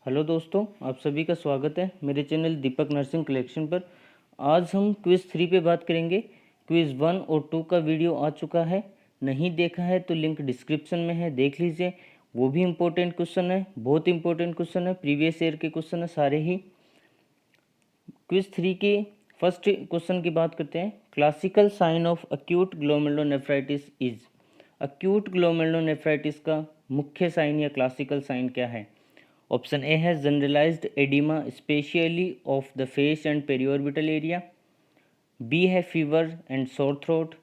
Hello दोस्तों, आप सभी का स्वागत है मेरे चैनल दीपक नर्सिंग कलेक्शन पर। आज हम क्विज़ 3 पे बात करेंगे। क्विज़ 1 और 2 का वीडियो आ चुका है, नहीं देखा है तो लिंक डिस्क्रिप्शन में है, देख लीजिए। वो भी इम्पोर्टेंट क्वेश्चन है, बहुत इंपॉर्टेंट क्वेश्चन है, प्रीवियस ईयर के क्वेश्चन है सारे ही। क्विज़ 3 की फर्स्ट क्वेश्चन की बात करते हैं। Classical sign of acute glomerulonephritis is. Acute glomerulonephritis का मुख्य साइन या क्लासिकल साइन क्या है? ऑप्शन ए है generalised oedema specially of the face and periorbital area. B है fever and sore throat.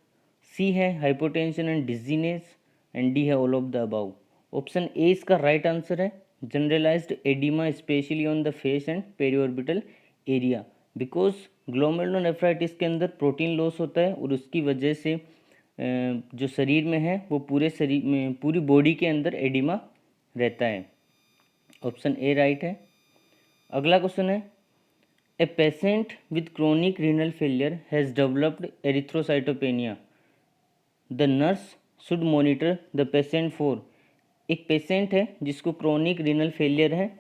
C है hypotension and dizziness and D है all of the above. Option A इसका right answer है, generalised oedema specially on the face and periorbital area. Because glomerulonephritis के अंदर protein loss होता है और उसकी वजह से जो शरीर में है वो पूरे शरीर में, पूरी बॉडी के अंदर एडिमा रहता है। ऑप्शन ए राइट है। अगला क्वेश्चन है, a patient with chronic renal failure has developed erythrocytopenia, the nurse should monitor the patient for. एक पेशेंट है जिसको क्रोनिक रीनल फेलियर है,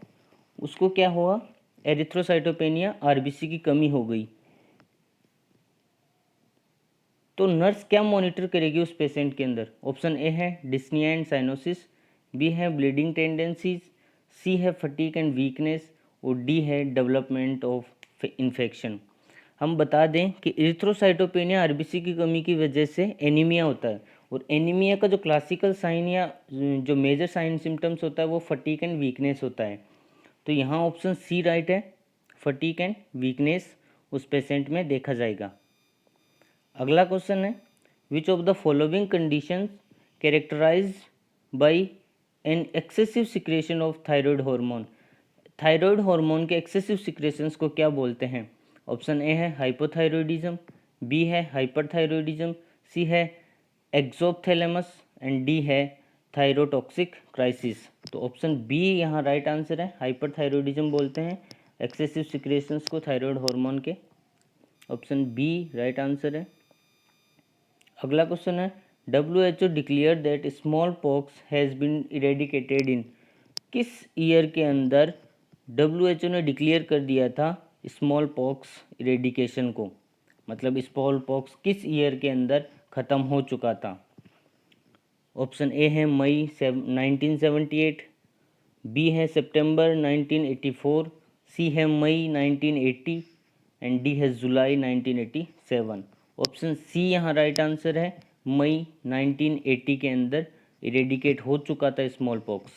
उसको क्या हुआ? एरिथ्रोसाइटोपेनिया, आरबीसी की कमी हो गई। तो नर्स क्या मॉनिटर करेगी उस पेशेंट के अंदर? ऑप्शन ए है डिस्निया एंड साइनोसिस, बी है ब्लीडिंग टेंडेंसीज, सी है फटीक एंड वीकनेस और डी है डेवलपमेंट ऑफ इन्फेक्शन। हम बता दें कि इरिथ्रोसाइटोपेनिया आरबीसी की कमी की वजह से एनीमिया होता है, और एनीमिया का जो क्लासिकल साइन या जो मेजर साइन सिम्टम्स होता है वो फटीक एंड वीकनेस होता है। तो यहाँ ऑप्शन सी राइट है, फटीक एंड वीकनेस उस पेशेंट में देखा जाएगा। अगला क्वेश्चन है, which of the following conditions characterize by an excessive secretion of thyroid hormone. Thyroid hormone के एक्सेसिव सिक्रेशंस को क्या बोलते हैं? ऑप्शन ए है हाइपोथायरॉयडिज्म, बी है हाइपरथायरॉयडिज्म, सी है एक्सोथैलेमस एंड डी है थायरोटॉक्सिक क्राइसिस। तो ऑप्शन बी यहाँ राइट आंसर है, हाइपरथायरॉयडिज्म बोलते हैं एक्सेसिव सिक्रेशंस को थायराइड हार्मोन के। ऑप्शन बी राइट आंसर है। अगला क्वेश्चन है, WHO declare that small pox has been eradicated in. किस ईयर के अंदर WHO ने डिक्लेयर कर दिया था स्मॉल पॉक्स इरेडिकेशन को? मतलब स्मॉल पॉक्स किस ईयर के अंदर ख़त्म हो चुका था? ऑप्शन ए है मई 1978, बी है सितंबर 1984, सी है मई 1980 एंड डी है जुलाई 1987। ऑप्शन सी यहाँ राइट आंसर है, मई 1980 के अंदर इरेडिकेट हो चुका था स्मॉल पॉक्स।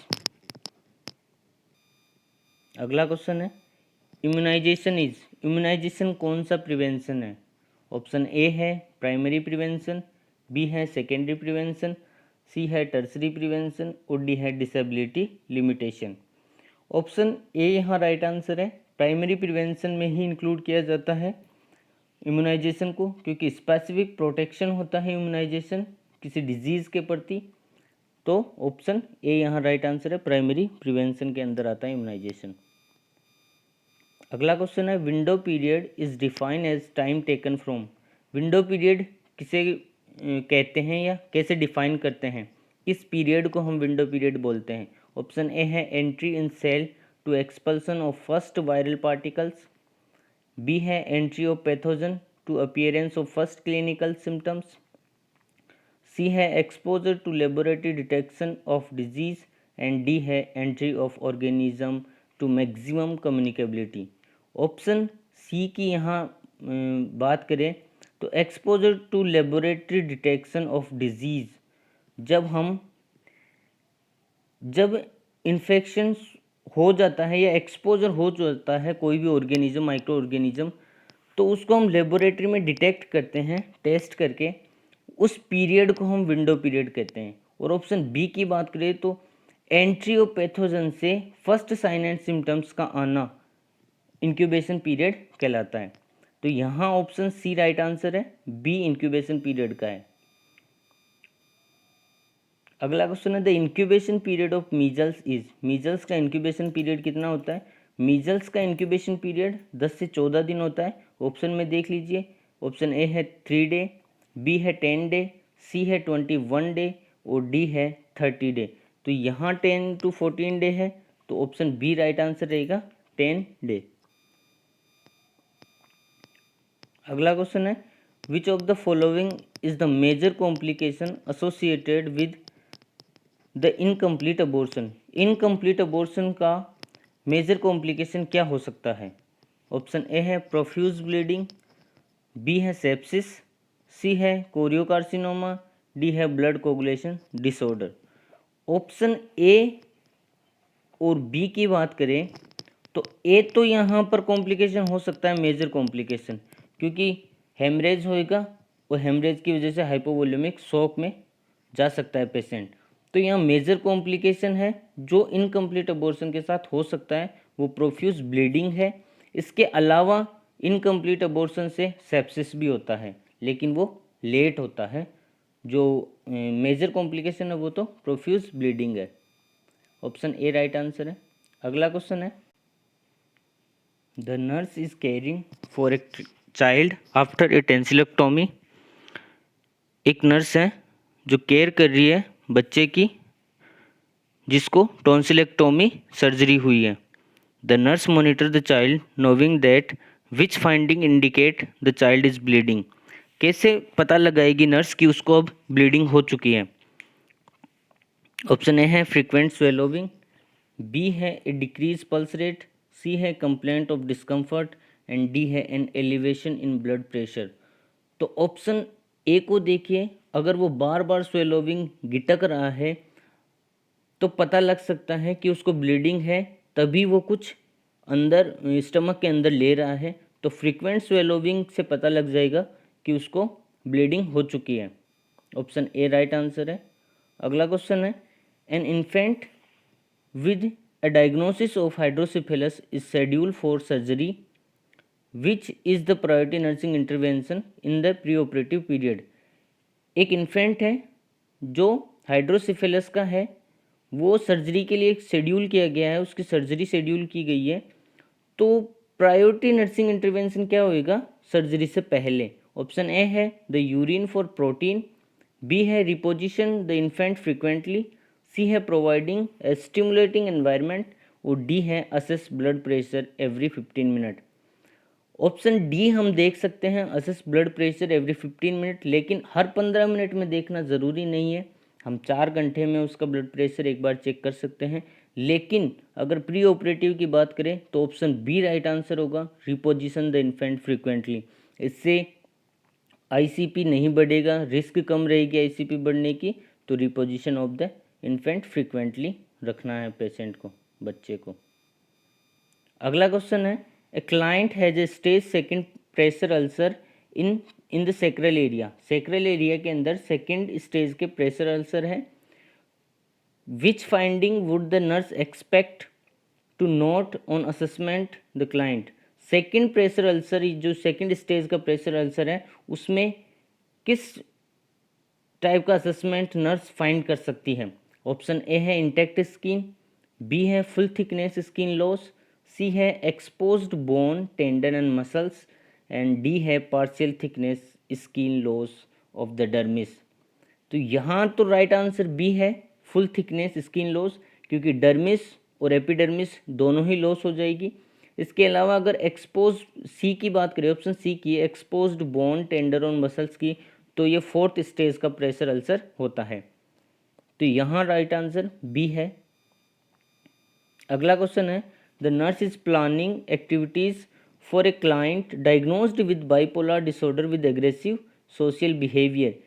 अगला क्वेश्चन है, इम्यूनाइजेशन इज। इम्यूनाइजेशन कौन सा प्रिवेंशन है? ऑप्शन ए है प्राइमरी प्रिवेंशन, बी है सेकेंडरी प्रिवेंशन, सी है टर्सरी प्रिवेंशन और डी है डिसेबिलिटी लिमिटेशन। ऑप्शन ए यहाँ राइट आंसर है, प्राइमरी प्रिवेंशन में ही इंक्लूड किया जाता है इम्यूनाइजेशन को, क्योंकि स्पेसिफिक प्रोटेक्शन होता है इम्यूनाइजेशन किसी डिजीज़ के प्रति। तो ऑप्शन ए यहाँ राइट आंसर है, प्राइमरी प्रिवेंशन के अंदर आता है इम्यूनाइजेशन। अगला क्वेश्चन है, window period is define as time taken from. Window period किसे कहते हैं या कैसे डिफाइन करते हैं? इस पीरियड को हम विंडो पीरियड बोलते हैं। ऑप्शन ए है entry in cell to expulsion of first viral particles, B है entry of pathogen to appearance of first clinical symptoms, C है exposure to laboratory detection of disease and D है entry of organism to maximum communicability. Option C की यहाँ बात करें तो exposure to laboratory detection of disease, जब infection हो जाता है या एक्सपोजर हो जाता है कोई भी ऑर्गेनिज्म, माइक्रो ऑर्गेनिज्म, तो उसको हम लेबोरेटरी में डिटेक्ट करते हैं टेस्ट करके, उस पीरियड को हम विंडो पीरियड कहते हैं। और ऑप्शन बी की बात करें तो एंट्री ऑफ पैथोजन से फर्स्ट साइन एंड सिम्टम्स का आना इंक्यूबेशन पीरियड कहलाता है। तो यहाँ ऑप्शन सी राइट आंसर है, बी इंक्यूबेशन पीरियड का है। अगला क्वेश्चन है, the incubation period of measles is. Measles का इंक्यूबेशन पीरियड कितना होता है? मीजल्स का इंक्यूबेशन पीरियड 10 से 14 दिन होता है। ऑप्शन में देख लीजिए, ऑप्शन ए है 3 डे, बी है 10 डे, सी है 21 डे और डी है 30 डे। तो यहाँ 10 to 14 डे है, तो ऑप्शन बी राइट आंसर रहेगा 10 डे। अगला क्वेश्चन है which of the following is the major complication associated with the incomplete abortion. Incomplete abortion का मेजर कॉम्प्लिकेशन क्या हो सकता है? ऑप्शन ए है प्रोफ्यूज ब्लीडिंग, बी है सेप्सिस, सी है कोरियोकार्सिनोमा, डी है blood coagulation disorder. Option A और बी की बात करें तो ए तो यहाँ पर कॉम्प्लिकेशन हो सकता है मेजर कॉम्प्लिकेशन, क्योंकि हेमरेज होएगा और हेमरेज की वजह से हाइपोवोल्यूमिक शॉक में जा सकता है पेशेंट। तो यहाँ मेजर कॉम्प्लिकेशन है जो इनकम्प्लीट अबॉर्शन के साथ हो सकता है वो प्रोफ्यूज ब्लीडिंग है। इसके अलावा इनकम्प्लीट अबॉर्शन से सेप्सिस भी होता है, लेकिन वो लेट होता है। जो मेजर कॉम्प्लिकेशन है वो तो प्रोफ्यूज ब्लीडिंग है। ऑप्शन ए राइट आंसर है। अगला क्वेश्चन है the nurse is caring for a child after a tonsillectomy. एक नर्स है जो केयर कर रही है बच्चे की जिसको टॉन्सिलेक्टोमी सर्जरी हुई है। The nurse monitor the child नोविंग that which finding indicate the child is bleeding. कैसे पता लगाएगी नर्स कि उसको अब ब्लीडिंग हो चुकी है? ऑप्शन ए है फ्रीक्वेंट स्वेलोविंग, बी है a decrease pulse rate, C है complaint of discomfort and D है an elevation in blood pressure. तो ऑप्शन ए को देखिए, अगर वो बार बार स्वेलोविंग गिटक रहा है तो पता लग सकता है कि उसको ब्लीडिंग है, तभी वो कुछ अंदर स्टमक के अंदर ले रहा है। तो फ्रीक्वेंट स्वेलोविंग से पता लग जाएगा कि उसको ब्लीडिंग हो चुकी है। ऑप्शन ए राइट आंसर है। अगला क्वेश्चन है an infant with a diagnosis of hydrocephalus is scheduled for surgery which is the priority nursing intervention in the preoperative period। एक इन्फेंट है जो हाइड्रोसिफेलस का है, वो सर्जरी के लिए शेड्यूल किया गया है, उसकी सर्जरी शेड्यूल की गई है। तो प्रायोरिटी नर्सिंग इंटरवेंशन क्या होएगा सर्जरी से पहले? ऑप्शन ए है the urine for protein, B है reposition the infant frequently, C है प्रोवाइडिंग ए स्टिमुलेटिंग एनवायरनमेंट और डी है assess blood pressure every 15 minute. Option D हम देख सकते हैं assess blood pressure every 15 minute, लेकिन हर 15 मिनट में देखना ज़रूरी नहीं है। हम 4 घंटे में उसका ब्लड प्रेशर एक बार चेक कर सकते हैं। लेकिन अगर प्री ऑपरेटिव की बात करें तो ऑप्शन बी राइट आंसर होगा, रिपोजिशन द इन्फेंट फ्रिक्वेंटली। इससे आईसीपी नहीं बढ़ेगा, रिस्क कम रहेगी आईसीपी बढ़ने की। तो reposition of the infant frequently रखना है पेशेंट को, बच्चे को। अगला क्वेश्चन है a client has a stage second pressure ulcer in the sacral area. Sacral area के अंदर सेकंड स्टेज के प्रेशर अल्सर है। Which finding would the nurse expect to note on assessment the client. Second pressure ulcer, जो second stage का pressure ulcer है, उसमें किस type का असेसमेंट नर्स फाइंड कर सकती है? ऑप्शन ए है इंटैक्ट स्किन, बी है full thickness skin loss, C है exposed bone tendon and muscles and D है partial thickness skin loss of the dermis. तो यहाँ तो राइट आंसर बी है फुल थिकनेस स्किन लॉस, क्योंकि dermis और एपिडर्मिस दोनों ही लॉस हो जाएगी। इसके अलावा अगर एक्सपोज सी की बात करें, ऑप्शन सी की एक्सपोज्ड बोन टेंडर और मसल्स की, तो ये फोर्थ स्टेज का प्रेशर अल्सर होता है। तो यहाँ राइट आंसर बी है। अगला क्वेश्चन है the nurse is planning activities for a client diagnosed with bipolar disorder with aggressive social behaviour.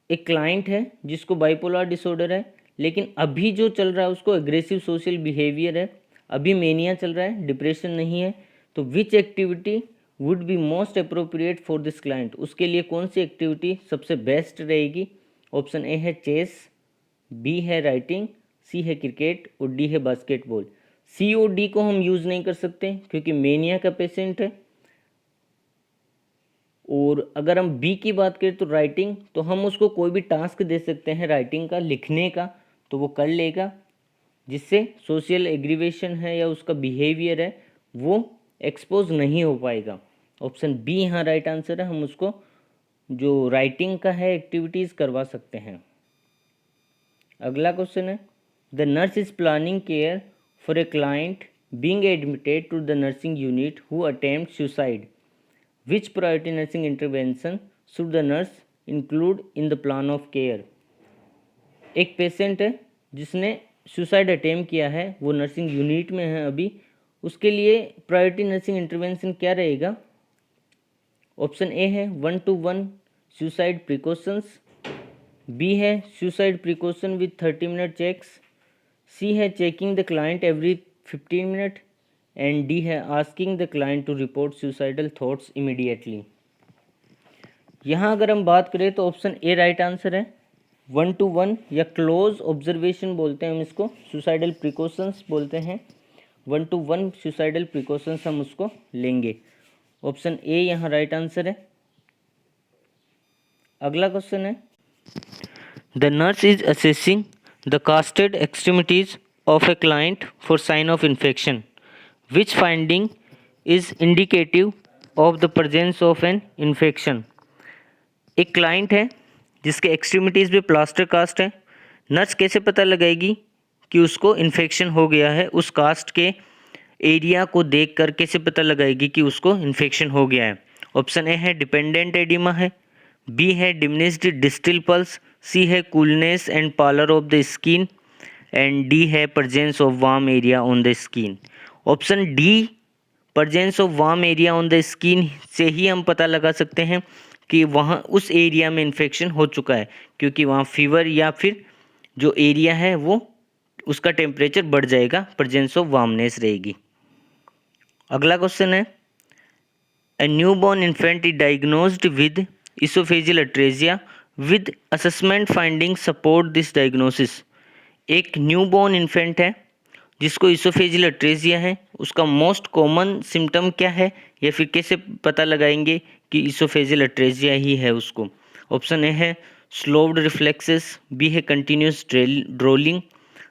एक क्लाइंट है जिसको बाइपोलर डिसऑर्डर है, लेकिन अभी जो चल रहा है उसको एग्रेसिव सोशल बिहेवियर है, अभी मेनिया चल रहा है, डिप्रेशन नहीं है। तो which activity would be most appropriate for this client. उसके लिए कौन सी एक्टिविटी सबसे बेस्ट रहेगी? ऑप्शन ए है चेस, बी है राइटिंग, सी है क्रिकेट और डी है बास्केटबॉल। सी और डी को हम यूज़ नहीं कर सकते क्योंकि मेनिया का पेशेंट है। और अगर हम बी की बात करें तो राइटिंग, तो हम उसको कोई भी टास्क दे सकते हैं राइटिंग का, लिखने का, तो वो कर लेगा, जिससे सोशल एग्रीवेशन है या उसका बिहेवियर है वो एक्सपोज नहीं हो पाएगा। ऑप्शन बी यहाँ राइट आंसर है, हम उसको जो राइटिंग का है एक्टिविटीज़ करवा सकते हैं। अगला क्वेश्चन है the nurse is planning care for a client being admitted to the nursing unit who attempts suicide, which priority nursing intervention should the nurse include in the plan of care? एक patient है जिसने suicide attempt किया है, वो nursing unit में है अभी, उसके लिए प्रायोरिटी नर्सिंग इंटरवेंशन क्या रहेगा? ऑप्शन ए है 1-to-1 सुसाइड प्रिकॉशंस, बी है suicide precaution with 30 minute checks, C है checking the client every 15 minute and D है asking the client to report suicidal thoughts immediately. यहाँ अगर हम बात करें तो ऑप्शन ए राइट आंसर है। 1-to-1 या क्लोज ऑब्जर्वेशन बोलते हैं हम इसको, सुसाइडल प्रिकॉशंस बोलते हैं, 1-to-1 सुसाइडल प्रिकॉशंस हम उसको लेंगे। ऑप्शन ए यहाँ राइट आंसर है। अगला क्वेश्चन है, the nurse is assessing the casted extremities of a client for sign of infection, which finding is indicative of the presence of an infection. एक client है जिसके एक्सट्रीमिटीज़ पे plaster cast है, nurse कैसे पता लगाएगी कि उसको इन्फेक्शन हो गया है? उस कास्ट के एरिया को देखकर कैसे पता लगाएगी कि उसको इन्फेक्शन हो गया है? ऑप्शन ए है डिपेंडेंट एडिमा है, बी है डिमिनिश्ड डिस्टिल पल्स, सी है coolness and pallor of the skin and D है presence of warm area on the skin. Option D presence of warm area on the skin से ही हम पता लगा सकते हैं कि वहाँ उस एरिया में इन्फेक्शन हो चुका है, क्योंकि वहाँ फीवर या फिर जो एरिया है वो उसका टेम्परेचर बढ़ जाएगा, प्रेजेंस ऑफ वार्मनेस रहेगी। अगला क्वेश्चन है, a newborn infant is diagnosed with esophageal atresia with assessment finding support this diagnosis. एक न्यूबॉर्न इन्फेंट है जिसको इसोफेजियल अट्रेजिया है, उसका मोस्ट कॉमन सिम्टम क्या है या फिर कैसे पता लगाएंगे कि इसोफेजियल अट्रेजिया ही है उसको? ऑप्शन ए है स्लोव्ड रिफ्लेक्सेस, बी है कंटिन्यूस ड्रोलिंग,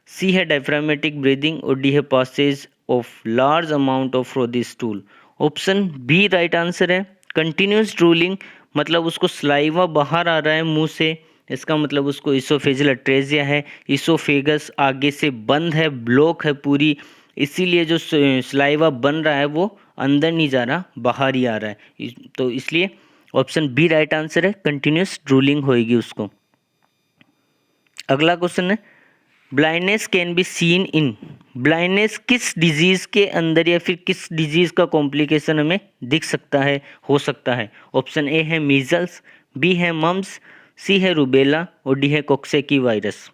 सी है डायफ्रामेटिक ब्रीदिंग और डी है passage of large amount of frothy stool. Option B right answer है। कंटिन्यूस ड्रोलिंग मतलब उसको स्लाइवा बाहर आ रहा है मुंह से, इसका मतलब उसको इसोफेजियल अट्रेजिया है। इसोफेगस आगे से बंद है, ब्लॉक है पूरी, इसीलिए जो स्लाइवा बन रहा है वो अंदर नहीं जा रहा, बाहर ही आ रहा है। तो इसलिए ऑप्शन बी राइट आंसर है, कंटिन्यूस ड्रूलिंग होएगी उसको। अगला क्वेश्चन है, blindness can be seen in. Blindness किस डिजीज़ के अंदर या फिर किस डिजीज़ का कॉम्प्लिकेशन हमें दिख सकता है, हो सकता है? ऑप्शन ए है मीजल्स, बी है मम्स, सी है रूबेला और डी है कॉक्सेकी वायरस।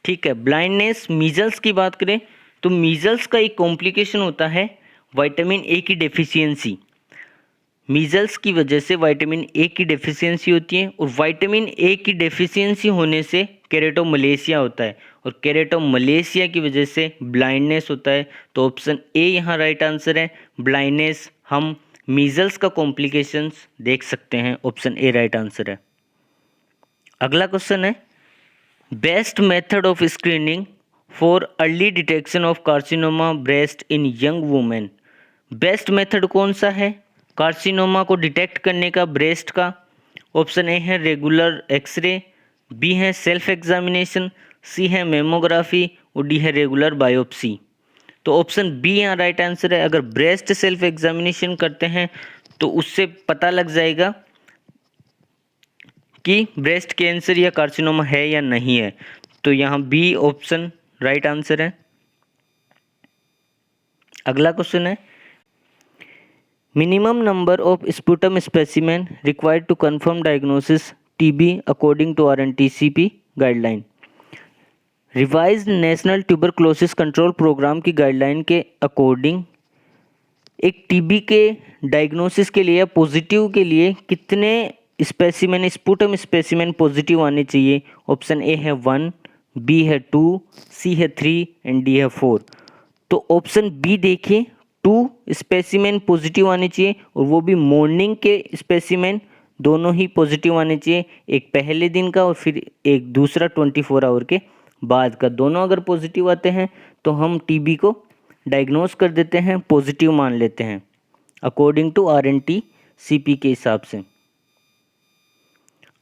ठीक है, ब्लाइंडनेस मीजल्स की बात करें तो मीजल्स का एक कॉम्प्लिकेशन होता है विटामिन ए की डेफिशिएंसी। मीजल्स की वजह से विटामिन ए की डेफिशिएंसी होती है और विटामिन ए की डेफिशिएंसी होने से केरेटोमलेशिया होता है और केरेटोमलेशिया की वजह से ब्लाइंडनेस होता है। तो ऑप्शन ए यहाँ राइट आंसर है। ब्लाइंडनेस हम मीजल्स का कॉम्प्लिकेशंस देख सकते हैं, ऑप्शन ए राइट आंसर है। अगला क्वेश्चन है, best method of screening for early detection of carcinoma breast in young women. Best method कौन सा है कार्सिनोमा को डिटेक्ट करने का ब्रेस्ट का? ऑप्शन ए है रेगुलर एक्सरे, बी है सेल्फ एग्जामिनेशन, सी है मेमोग्राफी और डी है रेगुलर बायोप्सी। तो ऑप्शन बी यहाँ राइट आंसर है। अगर ब्रेस्ट सेल्फ एग्जामिनेशन करते हैं तो उससे पता लग जाएगा कि ब्रेस्ट कैंसर या कार्सिनोमा है या नहीं है। तो यहाँ बी ऑप्शन राइट आंसर है। अगला क्वेश्चन है, minimum number of sputum specimen required to confirm diagnosis TB according to RNTCP guideline. Revised national tuberculosis control programme की गाइडलाइन के अकॉर्डिंग एक टीबी के डायग्नोसिस के लिए, पॉजिटिव के लिए कितने स्पेसिमेन, स्पुटम स्पेसिमेन पॉजिटिव आने चाहिए? ऑप्शन ए है 1, बी है 2, सी है 3 एंड डी है 4। तो ऑप्शन बी देखिए, 2 स्पेसिमेन पॉजिटिव आने चाहिए और वो भी मॉर्निंग के स्पेसिमेन दोनों ही पॉजिटिव आने चाहिए, एक पहले दिन का और फिर एक दूसरा 24 आवर के बाद का। दोनों अगर पॉजिटिव आते हैं तो हम टीबी को डायग्नोस कर देते हैं, पॉजिटिव मान लेते हैं अकॉर्डिंग टू आरएनटीसीपी के हिसाब से।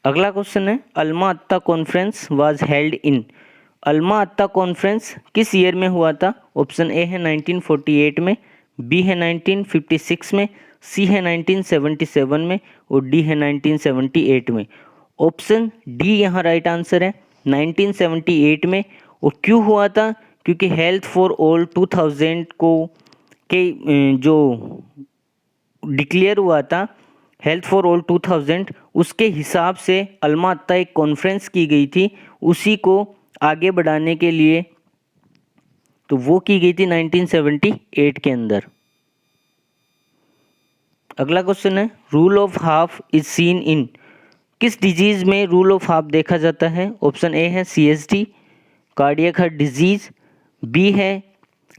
अगला क्वेश्चन है, अल्मा अत्ता conference was held in. Alma अत्ता कॉन्फ्रेंस किस ईयर में हुआ था? ऑप्शन ए है 1948 में, बी है 1956 में, सी है 1977 में और डी है 1978 में। ऑप्शन डी यहाँ राइट आंसर है, 1978 में। और क्यों हुआ था? क्योंकि हेल्थ फॉर ऑल 2000 को के जो डिक्लेयर हुआ था, हेल्थ फॉर ऑल 2000, उसके हिसाब से अल्मा अत्ता एक कॉन्फ्रेंस की गई थी, उसी को आगे बढ़ाने के लिए, तो वो की गई थी 1978 के अंदर। अगला क्वेश्चन है, rule of half is seen in, किस डिजीज में रूल ऑफ हाफ देखा जाता है? ऑप्शन ए है CST, cardiac heart disease, B है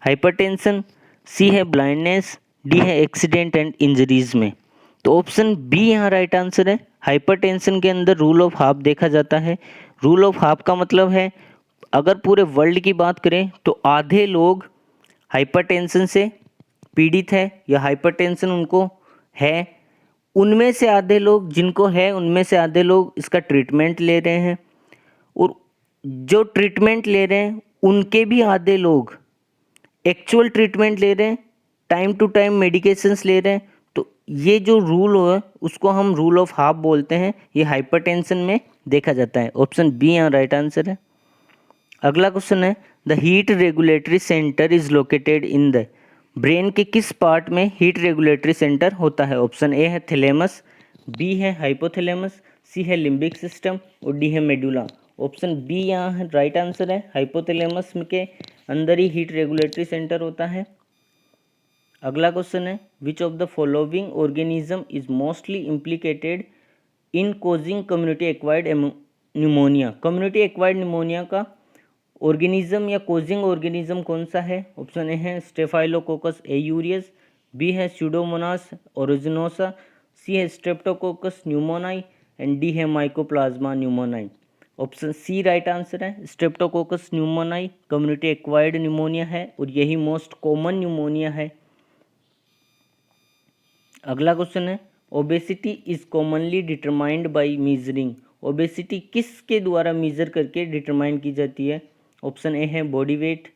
हाइपरटेंशन, सी है ब्लाइंडनेस, डी है एक्सीडेंट एंड इंजरीज में। तो ऑप्शन बी यहाँ राइट आंसर है, हाइपरटेंशन के अंदर रूल ऑफ हाफ देखा जाता है। रूल ऑफ हाफ का मतलब है, अगर पूरे वर्ल्ड की बात करें तो आधे लोग हाइपरटेंशन से पीड़ित है या हाइपरटेंशन उनको है, उनमें से आधे लोग, जिनको है उनमें से आधे लोग इसका ट्रीटमेंट ले रहे हैं, और जो ट्रीटमेंट ले रहे हैं उनके भी आधे लोग एक्चुअल ट्रीटमेंट ले रहे हैं, टाइम टू टाइम मेडिकेशंस ले रहे हैं। तो ये जो रूल है उसको हम रूल ऑफ हाफ बोलते हैं, ये हाइपरटेंशन में देखा जाता है। ऑप्शन बी यहाँ राइट आंसर है। अगला क्वेश्चन है, the heat regulatory centre is located in the, brain के किस पार्ट में हीट रेगुलेटरी सेंटर होता है? ऑप्शन ए है थैलेमस, बी है हाइपोथैलेमस, सी है लिम्बिक सिस्टम और डी है मेडुला। ऑप्शन बी यहाँ राइट आंसर है, हाइपोथैलेमस के अंदर ही हीट रेगुलेटरी सेंटर होता है। अगला क्वेश्चन है, which of the following organism is mostly implicated in causing community acquired pneumonia? Community acquired pneumonia का ऑर्गेनिज्म या कोजिंग ऑर्गेनिज्म कौन सा है? ऑप्शन ए है स्टेफाइलोकोकस एयूरियस, बी है स्यूडोमोनास ओरिजिनोसा, सी है स्ट्रेप्टोकोकस न्यूमोनाई एंड डी है mycoplasma pneumoniae. Option C right answer है, streptococcus pneumoniae community acquired pneumonia है और यही मोस्ट कॉमन न्यूमोनिया है। अगला क्वेश्चन है, obesity is commonly determined by measuring, obesity किसके द्वारा मीजर करके डिटरमाइन की जाती है? ऑप्शन ए है बॉडी वेट,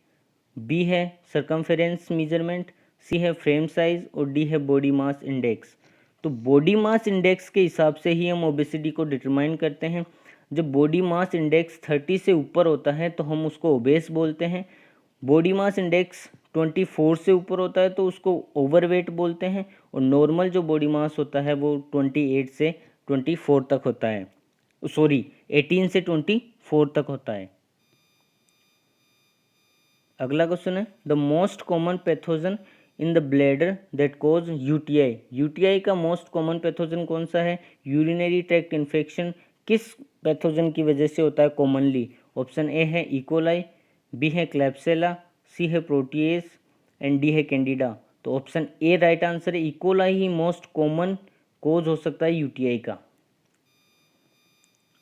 बी है सर्कमफेरेंस मेजरमेंट, सी है फ्रेम साइज और डी है बॉडी मास इंडेक्स। तो बॉडी मास इंडेक्स के हिसाब से ही हम ओबेसिटी को डिटरमाइन करते हैं। जब बॉडी मास इंडेक्स 30 से ऊपर होता है तो हम उसको ओबेस बोलते हैं। बॉडी मास इंडेक्स 24 से ऊपर होता है तो उसको ओवरवेट बोलते हैं, और नॉर्मल जो बॉडी मास होता है वो 28 से 24 तक होता है, सॉरी 18 से 24 तक होता है। अगला क्वेश्चन है, the most common pathogen in the bladder that cause UTI, UTI का मोस्ट कॉमन पैथोजन कौन सा है? यूरिनरी ट्रैक्ट इन्फेक्शन किस पैथोजन की वजह से होता है कॉमनली? ऑप्शन ए है इकोलाई, बी है क्लैप्सेला, सी है प्रोटीएस एंड डी है कैंडिडा। तो ऑप्शन ए राइट आंसर है, इकोलाई ही मोस्ट कॉमन कोज हो सकता है यूटीआई का।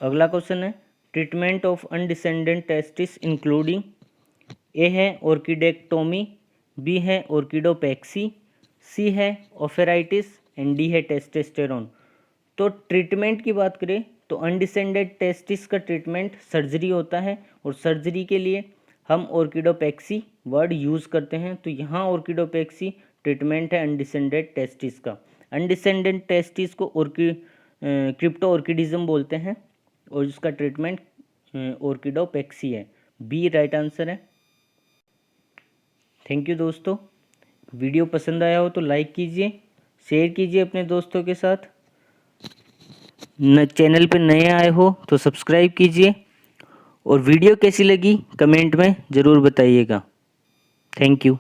अगला क्वेश्चन है, treatment of undescended testis including, ए है ऑर्किडेक्टोमी, बी है ऑर्किडोपेक्सी, सी है ओफेराइटिस एंड डी है टेस्टोस्टेरोन। तो ट्रीटमेंट की बात करें तो अनडिसेंडेड टेस्टिस का ट्रीटमेंट सर्जरी होता है, और सर्जरी के लिए हम ऑर्किडोपेक्सी वर्ड यूज़ करते हैं। तो यहाँ ऑर्किडोपेक्सी ट्रीटमेंट है अनडिसेंडेड टेस्टिस का। अनडिसेंडेड टेस्टिस को क्रिप्टो ऑर्किडिज्म बोलते हैं और इसका ट्रीटमेंट ऑर्किडोपेक्सी है। बी राइट आंसर है। थैंक यू दोस्तों, वीडियो पसंद आया हो तो लाइक कीजिए, शेयर कीजिए अपने दोस्तों के साथ। चैनल पर नए आए हो तो सब्सक्राइब कीजिए, और वीडियो कैसी लगी कमेंट में ज़रूर बताइएगा। Thank you.